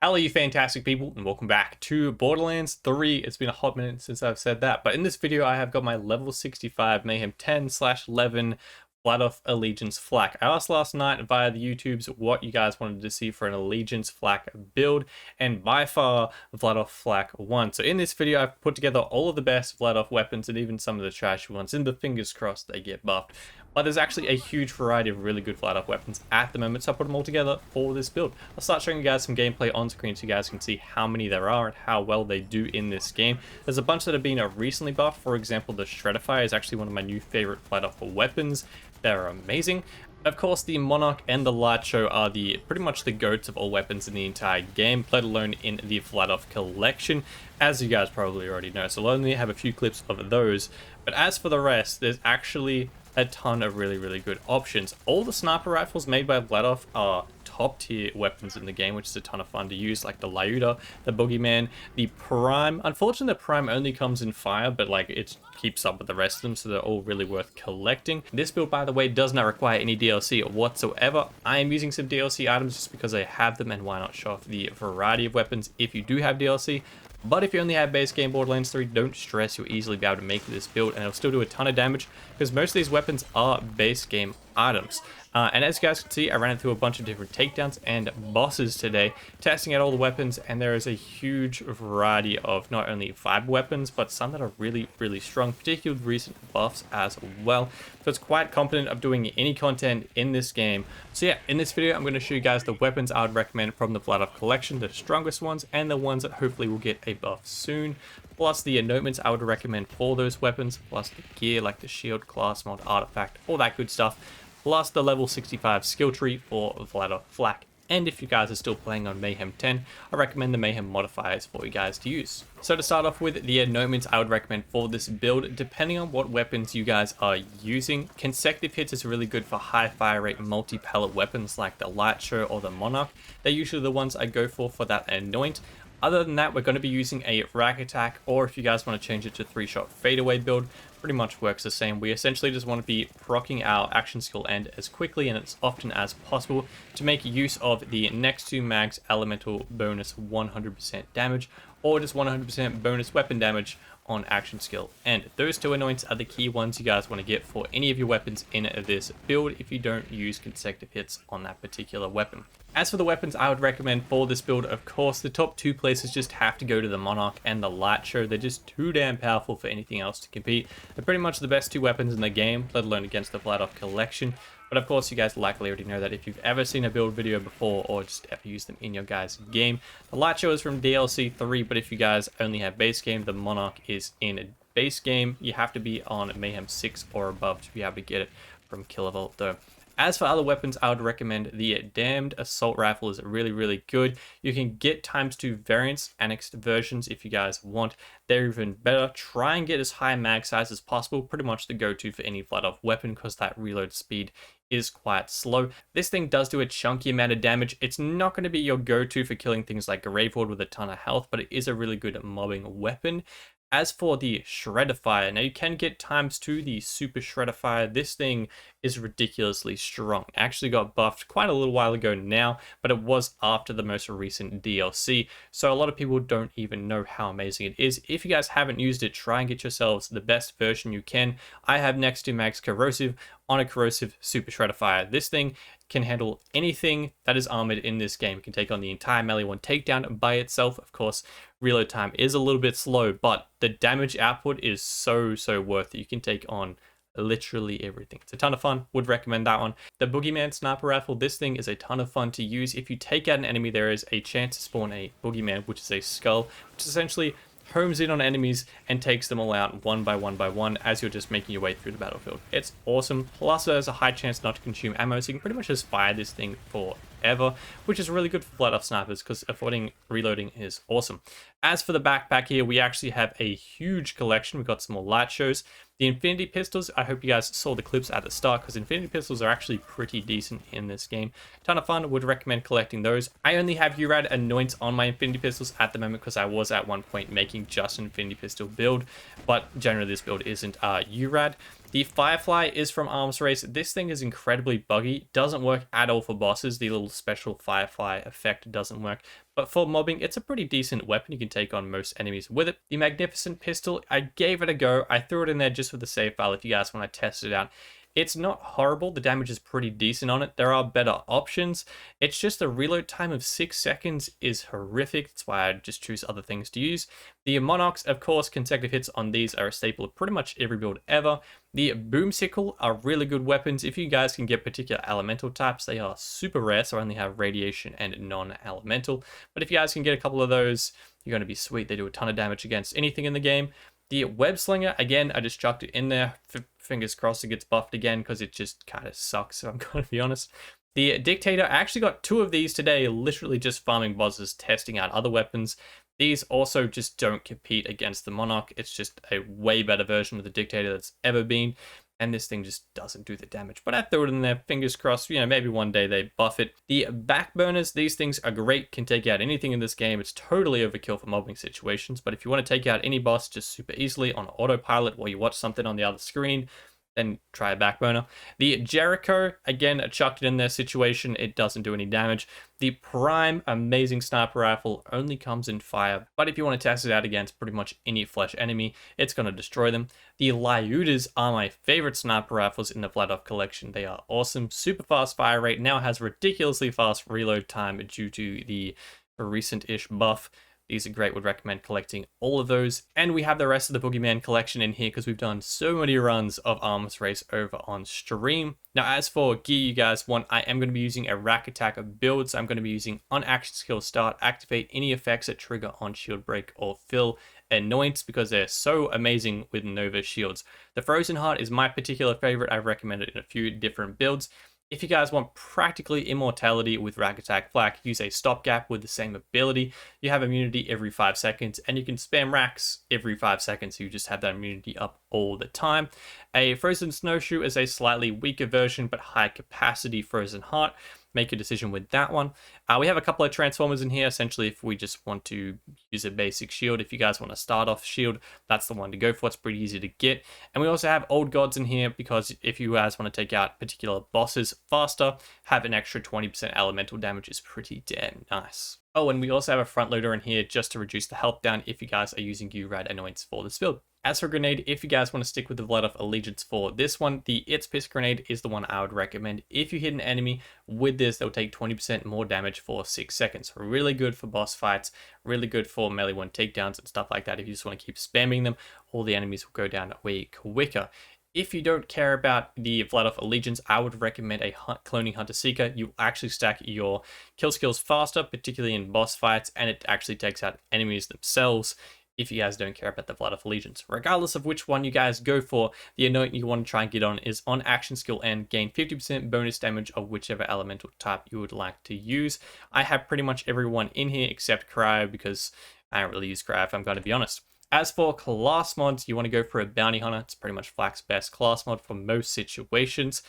Hello, you fantastic people, and welcome back to Borderlands 3. It's been a hot minute since I've said that, but in this video I have got my level 65 Mayhem 10/11 VLADOF Allegiance Flak. I asked last night via the YouTubes what you guys wanted to see for an Allegiance Flak build, and by far VLADOF Flak won. So in this video I've put together all of the best VLADOF weapons and even some of the trashy ones, and the fingers crossed they get buffed. But there's actually a huge variety of really good VLADOF weapons at the moment, so I put them all together for this build. I'll start showing you guys some gameplay on screen so you guys can see how many there are and how well they do in this game. There's a bunch that have been recently buffed. For example, the Shreddifier is actually one of my new favorite VLADOF weapons. They're amazing. Of course, the Monarch and the Light Show are pretty much the goats of all weapons in the entire game, let alone in the VLADOF collection, as you guys probably already know. So I'll only have a few clips of those. But as for the rest, there's actually a ton of really good options. All the sniper rifles made by VLADOF are top tier weapons in the game, which is a ton of fun to use, like the Lyuda, the Boogeyman, the Prime. Unfortunately, the Prime only comes in fire, but like it keeps up with the rest of them, so they're all really worth collecting. This build, by the way, does not require any DLC whatsoever. I am using some DLC items just because I have them, and why not show off the variety of weapons if you do have DLC. But if you only have base game Borderlands 3, don't stress, you'll easily be able to make this build and it'll still do a ton of damage because most of these weapons are base game items. And as you guys can see, I ran into a bunch of different takedowns and bosses today, testing out all the weapons, and there is a huge variety of not only vibe weapons, but some that are really strong, particularly with recent buffs as well. So it's quite competent of doing any content in this game. So yeah, in this video, I'm going to show you guys the weapons I would recommend from the VLADOF collection, the strongest ones, and the ones that hopefully will get a buff soon. Plus the anointments I would recommend for those weapons, plus the gear like the shield, class mod, artifact, all that good stuff. Plus the level 65 skill tree for VLADOF Flak. And if you guys are still playing on Mayhem 10, I recommend the Mayhem Modifiers for you guys to use. So to start off with, the anointments I would recommend for this build, depending on what weapons you guys are using, consecutive hits is really good for high fire rate multi-pellet weapons like the Light Show or the Monarch. They're usually the ones I go for that anoint. Other than that, we're going to be using a rack attack, or if you guys want to change it to 3-shot fadeaway build, pretty much works the same. We essentially just want to be proccing our action skill end as quickly and as often as possible to make use of the next 2 mags elemental bonus 100% damage, or just 100% bonus weapon damage on action skill. And those 2 anoints are the key ones you guys want to get for any of your weapons in this build if you don't use consecutive hits on that particular weapon. As for the weapons I would recommend for this build, of course, the top 2 places just have to go to the Monarch and the Light Show. They're just too damn powerful for anything else to compete. They're pretty much the best 2 weapons in the game, let alone against the VLADOF collection. But of course, you guys likely already know that if you've ever seen a build video before or just ever used them in your guys' game. The Light Show is from DLC 3, but if you guys only have base game, the Monarch is in base game. You have to be on Mayhem 6 or above to be able to get it from Kilovolt though. As for other weapons, I would recommend the Damned Assault Rifle is really good. You can get ×2 variants, annexed versions if you guys want. They're even better. Try and get as high mag size as possible, pretty much the go-to for any VLADOF weapon because that reload speed is quite slow. This thing does do a chunky amount of damage. It's not going to be your go-to for killing things like Graveward with a ton of health, but it is a really good mobbing weapon. As for the Shreddifier, now you can get ×2 the Super Shreddifier. This thing is ridiculously strong. It actually got buffed quite a little while ago now, but it was after the most recent DLC, so a lot of people don't even know how amazing it is. If you guys haven't used it, try and get yourselves the best version you can. I have next to max corrosive on a corrosive Super Shreddifier. This thing can handle anything that is armored in this game. It can take on the entire melee 1 takedown by itself. Of course, reload time is a little bit slow, but the damage output is so worth it. You can take on literally everything. It's a ton of fun. Would recommend that one. The Boogeyman Sniper Rifle, this thing is a ton of fun to use. If you take out an enemy, there is a chance to spawn a Boogeyman, which is a skull, which essentially homes in on enemies and takes them all out one by one as you're just making your way through the battlefield. It's awesome. Plus there's a high chance not to consume ammo, so you can pretty much just fire this thing forever, which is really good for VLADOF snipers because avoiding reloading is awesome. As for the backpack here, we actually have a huge collection. We've got some more Light Shows. The Infinity Pistols, I hope you guys saw the clips at the start because Infinity Pistols are actually pretty decent in this game. Ton of fun, would recommend collecting those. I only have URAD anoints on my Infinity Pistols at the moment because I was at one point making just an Infinity Pistol build, but generally this build isn't URAD. The Firefly is from Arms Race. This thing is incredibly buggy, doesn't work at all for bosses. The little special Firefly effect doesn't work. But for mobbing, it's a pretty decent weapon. You can take on most enemies with it. The Magnificent Pistol, I gave it a go. I threw it in there just for the save file if you guys want to test it out. It's not horrible. The damage is pretty decent on it. There are better options. It's just the reload time of 6 seconds is horrific. That's why I just choose other things to use. The Monarchs, of course, consecutive hits on these are a staple of pretty much every build ever. The Boomsicle are really good weapons. If you guys can get particular elemental types, they are super rare, so I only have radiation and non-elemental. But if you guys can get a couple of those, you're going to be sweet. They do a ton of damage against anything in the game. The Web Slinger, again, I just chucked it in there. Fingers crossed it gets buffed again because it just kind of sucks, if I'm going to be honest. The Dictator, I actually got 2 of these today, literally just farming bosses, testing out other weapons. These also just don't compete against the Monarch. It's just a way better version of the Dictator that's ever been. And this thing just doesn't do the damage. But I threw it in there, fingers crossed, maybe one day they buff it. The Backburners, these things are great, can take out anything in this game. It's totally overkill for mobbing situations, but if you want to take out any boss just super easily on autopilot while you watch something on the other screen, then try a Backburner. The Jericho, again, I chucked it in their situation. It doesn't do any damage. The Prime, amazing sniper rifle, only comes in fire. But if you want to test it out against pretty much any flesh enemy, it's going to destroy them. The Lyudas are my favorite sniper rifles in the VLADOF collection. They are awesome. Super fast fire rate. Now has ridiculously fast reload time due to the recent-ish buff. These are great, would recommend collecting all of those. And we have the rest of the Boogeyman collection in here because we've done so many runs of Arms Race over on stream. Now, as for gear you guys want, I am going to be using a rack attack build. So I'm going to be using on action skill start, activate any effects that trigger on shield break or fill annoyance because they're so amazing with Nova shields. The Frozen Heart is my particular favorite. I've recommended it in a few different builds. If you guys want practically immortality with Rack Attack Flak, use a stopgap with the same ability. You have immunity every 5 seconds, and you can spam racks every 5 seconds, so you just have that immunity up all the time. A Frozen Snowshoe is a slightly weaker version, but high capacity Frozen Heart. Make a decision with that one. We have a couple of transformers in here. Essentially, if we just want to use a basic shield, if you guys want to start off shield, that's the one to go for. It's pretty easy to get. And we also have old gods in here because if you guys want to take out particular bosses faster, have an extra 20% elemental damage is pretty damn nice. Oh, and we also have a front loader in here just to reduce the health down if you guys are using URAD annoyance for this build. As for grenade, if you guys want to stick with the VLADOF Allegiance for this one, the It's Piss grenade is the one I would recommend. If you hit an enemy with this, they'll take 20% more damage for 6 seconds. Really good for boss fights, really good for melee one takedowns and stuff like that. If you just want to keep spamming them, all the enemies will go down way quicker. If you don't care about the VLADOF Allegiance, I would recommend a Cloning Hunter Seeker. You actually stack your kill skills faster, particularly in boss fights, and it actually takes out enemies themselves if you guys don't care about the VLADOF Allegiance. Regardless of which one you guys go for, the anoint you want to try and get on is on action skill and gain 50% bonus damage of whichever elemental type you would like to use. I have pretty much everyone in here except Cryo because I don't really use Cryo if I'm going to be honest. As for class mods, you want to go for a Bounty Hunter. It's pretty much Flak's best class mod for most situations.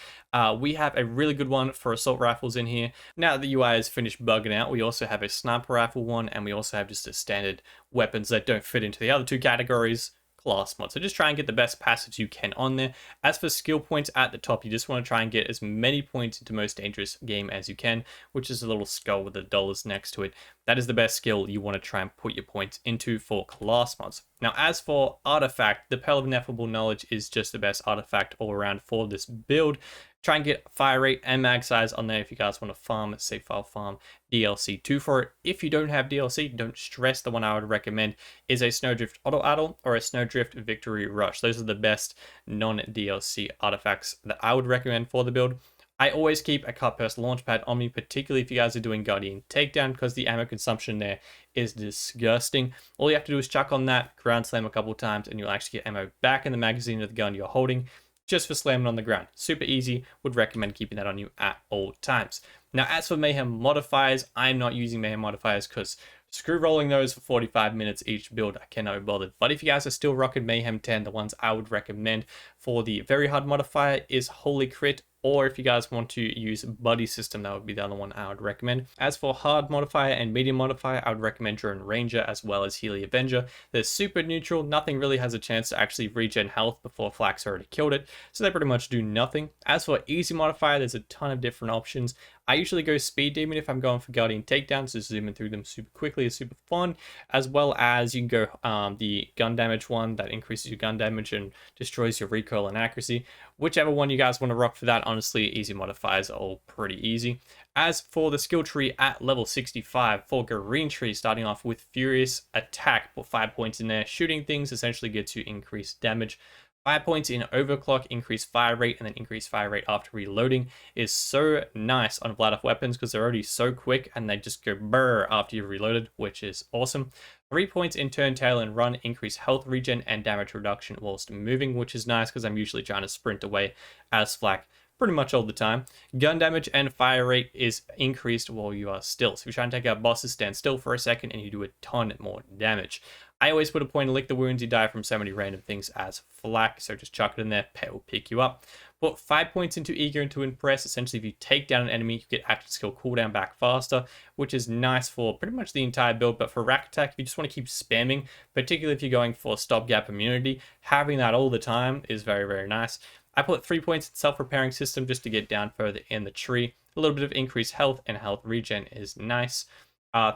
We have a really good one for assault rifles in here. Now that the UI is finished bugging out, we also have a sniper rifle one, and we also have just a standard weapons that don't fit into the other two categories. Class mod. So just try and get the best passives you can on there. As for skill points at the top, you just want to try and get as many points into most dangerous game as you can, which is a little skull with the dollars next to it. That is the best skill you want to try and put your points into for class mods. Now, as for artifact, the Pearl of Ineffable Knowledge is just the best artifact all around for this build. Try and get fire rate and mag size on there if you guys want to farm, save file farm DLC 2 for it. If you don't have DLC, don't stress. The one I would recommend is a Snowdrift Auto Idle or a Snowdrift Victory Rush. Those are the best non-DLC artifacts that I would recommend for the build. I always keep a Cutpurse Launchpad on me, particularly if you guys are doing Guardian Takedown, because the ammo consumption there is disgusting. All you have to do is chuck on that, ground slam a couple times, and you'll actually get ammo back in the magazine of the gun you're holding, just for slamming on the ground. Super easy, would recommend keeping that on you at all times. Now, as for Mayhem Modifiers, I'm not using Mayhem Modifiers because screw rolling those for 45 minutes each build, I cannot be bothered. But if you guys are still rocking Mayhem 10, the ones I would recommend for the very hard modifier is Holy Crit or if you guys want to use buddy system, that would be the other one I would recommend. As for hard modifier and medium modifier, I would recommend Drone Ranger as well as Healy Avenger. They're super neutral, nothing really has a chance to actually regen health before Flak's already killed it, so they pretty much do nothing. As for easy modifier, there's a ton of different options. I usually go Speed Demon if I'm going for Guardian Takedowns, so zooming through them super quickly is super fun, as well as you can go the gun damage one that increases your gun damage and destroys your recoil and accuracy. Whichever one you guys want to rock for that, honestly, easy modifiers are all pretty easy. As for the skill tree at level 65, for Green Tree, starting off with Furious Attack, put 5 points in there. Shooting things essentially gets you increased damage. 5 points in Overclock, increased fire rate, and then increased fire rate after reloading is so nice on VLADOF weapons because they're already so quick and they just go brrr after you've reloaded, which is awesome. 3 points in Turn Tail and Run, increase health regen and damage reduction whilst moving, which is nice because I'm usually trying to sprint away as Flak pretty much all the time. Gun damage and fire rate is increased while you are still. So if you're trying to take out bosses, stand still for a second and you do a ton more damage. I always put a point to lick the wounds. You die from so many random things as Flak, so just chuck it in there, pet will pick you up. Put 5 points into Eager and to Impress. Essentially, if you take down an enemy, you get action skill cooldown back faster, which is nice for pretty much the entire build. But for Rack Attack, if you just want to keep spamming, particularly if you're going for stopgap immunity, having that all the time is very, very nice. I put 3 points in Self-Repairing System just to get down further in the tree. A little bit of increased health and health regen is nice.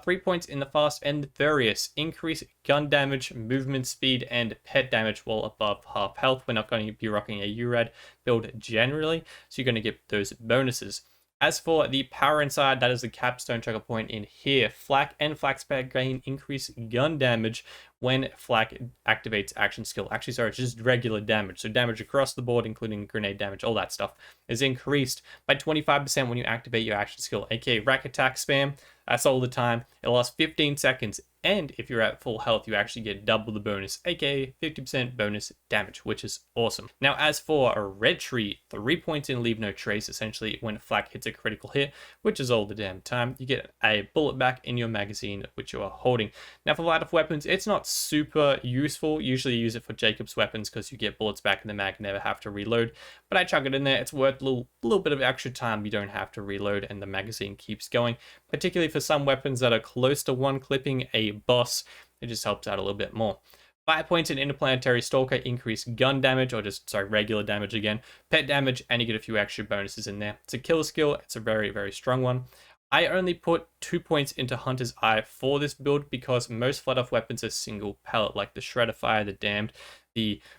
3 points in the Fast and Furious. Increase gun damage, movement speed, and pet damage while above half health. We're not going to be rocking a URAD build generally, so you're going to get those bonuses. As for the power inside, that is the capstone trigger point in here. Flak and Flak's pet gain increase gun damage when Flak activates action skill. Actually, sorry, it's just regular damage. So damage across the board, including grenade damage, all that stuff, is increased by 25% when you activate your action skill, aka Rack Attack spam. That's all the time. It lasts 15 seconds. And if you're at full health, you actually get double the bonus, aka 50% bonus damage, which is awesome. Now, as for a Red Tree, 3 points in Leave No Trace, essentially when Flak hits a critical hit, which is all the damn time, you get a bullet back in your magazine, which you are holding. Now, for VLADOF weapons, it's not super useful. Usually you use it for Jacob's weapons because you get bullets back in the mag and never have to reload. But I chuck it in there. It's worth a little bit of extra time. You don't have to reload and the magazine keeps going, particularly for some weapons that are close to one clipping a boss. It just helps out a little bit more. 5 points in Interplanetary Stalker, increase gun damage, or just, sorry, regular damage again, pet damage, and you get a few extra bonuses in there. It's a kill skill. It's a very, very strong one. I only put 2 points into Hunter's Eye for this build because most VLADOF weapons are single pellet, like the Shredder Fire, the Damned,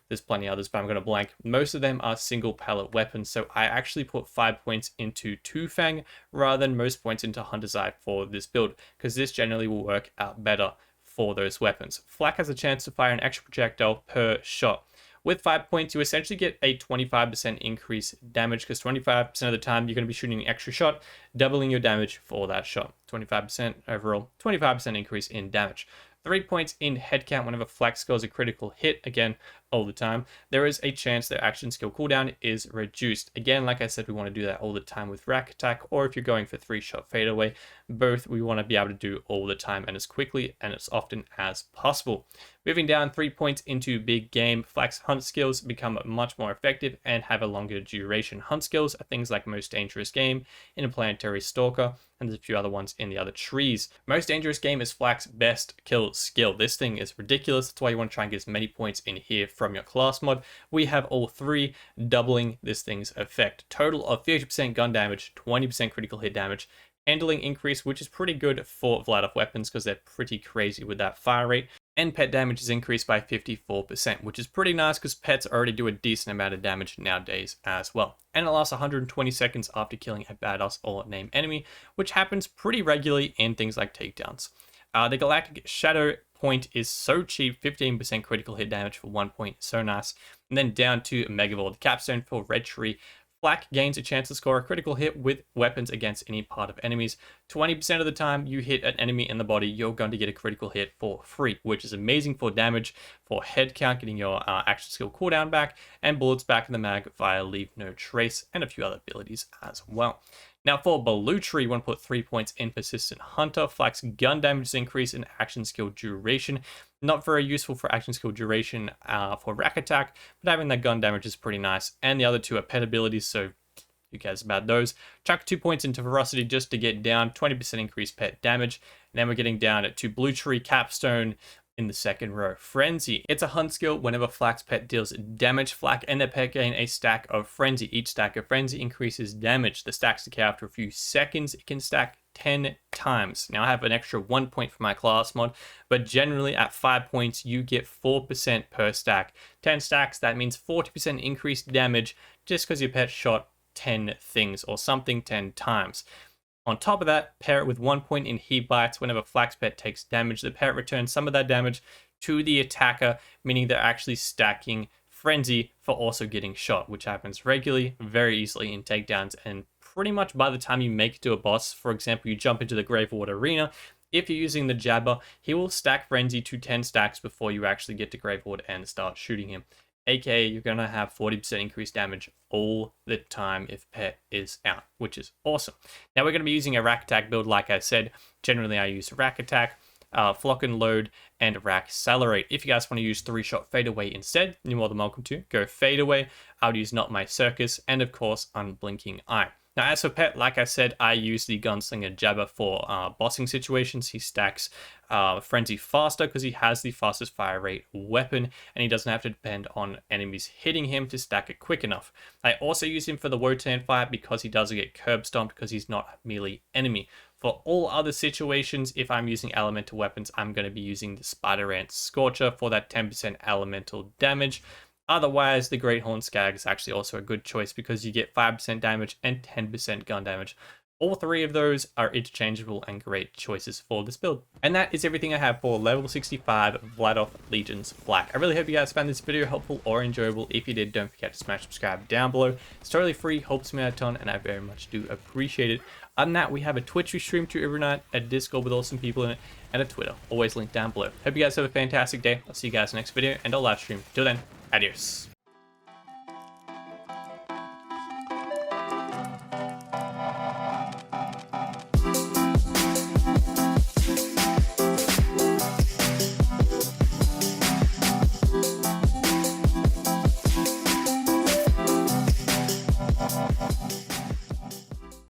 there's plenty others, but I'm going to blank. Most of them are single pellet weapons, so I actually put 5 points into Two Fang rather than most points into Hunter's Eye for this build, because this generally will work out better for those weapons. Flak has a chance to fire an extra projectile per shot. With 5 points, you essentially get a 25% increase damage, because 25% of the time you're going to be shooting an extra shot, doubling your damage for that shot. 25% overall, 25% increase in damage. 3 points in head count whenever Flak scores a critical hit, again, all the time. There is a chance that action skill cooldown is reduced. Again, like I said, we want to do that all the time with Rack Attack, or if you're going for 3-shot fadeaway, both we want to be able to do all the time and as quickly and as often as possible. Moving down 3 points into Big Game, Flak's hunt skills become much more effective and have a longer duration. Hunt skills are things like Most Dangerous Game, Interplanetary Stalker, and there's a few other ones in the other trees. Most Dangerous Game is Flak's best kill skill. This thing is ridiculous. That's why you want to try and get as many points in here from your class mod. We have all three, doubling this thing's effect. Total of 50% gun damage, 20% critical hit damage, handling increase, which is pretty good for VLADOF weapons because they're pretty crazy with that fire rate. And pet damage is increased by 54%, which is pretty nice because pets already do a decent amount of damage nowadays as well. And it lasts 120 seconds after killing a badass or named enemy, which happens pretty regularly in things like takedowns. The Galactic Shadow point is so cheap, 15% critical hit damage for 1 point, so nice. And then down to Megavore, the capstone for Red Tree. Flak gains a chance to score a critical hit with weapons against any part of enemies. 20% of the time you hit an enemy in the body, you're going to get a critical hit for free, which is amazing for damage, for head count, getting your action skill cooldown back, and bullets back in the mag via Leave No Trace, and a few other abilities as well. Now for Blue Tree, you want to put 3 points in Persistent Hunter. Flak's gun damage is increased in action skill duration. Not very useful for action skill duration for Rack Attack, but having that gun damage is pretty nice. And the other two are pet abilities, so Who cares about those? Chuck 2 points into Ferocity just to get down, 20% increased pet damage. And then we're getting down to Blue Tree Capstone in the second row. Frenzy. It's a hunt skill. Whenever Flak's pet deals damage, Flak and their pet gain a stack of Frenzy. Each stack of Frenzy increases damage. The stacks decay after a few seconds. It can stack 10 times. Now I have an extra 1 point for my class mod, but generally at 5 points you get 4% per stack. 10 stacks, that means 40% increased damage just because your pet shot 10 things or something 10 times. On top of that, pair it with 1 point in Heat Bites. Whenever Flak's pet takes damage, the pet returns some of that damage to the attacker, meaning they're actually stacking Frenzy for also getting shot, which happens regularly, very easily in takedowns, and pretty much by the time you make it to a boss, for example, you jump into the Graveward Arena, if you're using the Jabber, he will stack Frenzy to 10 stacks before you actually get to Graveward and start shooting him. AKA, you're going to have 40% increased damage all the time if pet is out, which is awesome. Now we're going to be using a rack attack build, like I said. Generally, I use rack attack, flock and load, and rack accelerate. If you guys want to use 3-shot fadeaway instead, you're more than welcome to. Go fadeaway. I would use Not My Circus, and of course, Unblinking Eye. Now, as for pet, like I said, I use the Gunslinger Jabber for bossing situations. He stacks Frenzy faster because he has the fastest fire rate weapon, and he doesn't have to depend on enemies hitting him to stack it quick enough. I also use him for the Wotan fight because he doesn't get curb stomped because he's not a melee enemy. For all other situations, if I'm using elemental weapons, I'm going to be using the Spider Ant Scorcher for that 10% elemental damage. Otherwise, the Great Horn Skag is actually also a good choice because you get 5% damage and 10% gun damage. All three of those are interchangeable and great choices for this build. And that is everything I have for level 65 VLADOF Legion's Flak. I really hope you guys found this video helpful or enjoyable. If you did, don't forget to smash subscribe down below. It's totally free, helps me out a ton, and I very much do appreciate it. Other than that, we have a Twitch we stream to every night, a Discord with awesome people in it, and a Twitter, always linked down below. Hope you guys have a fantastic day. I'll see you guys in the next video, and I'll live stream. Till then, adios.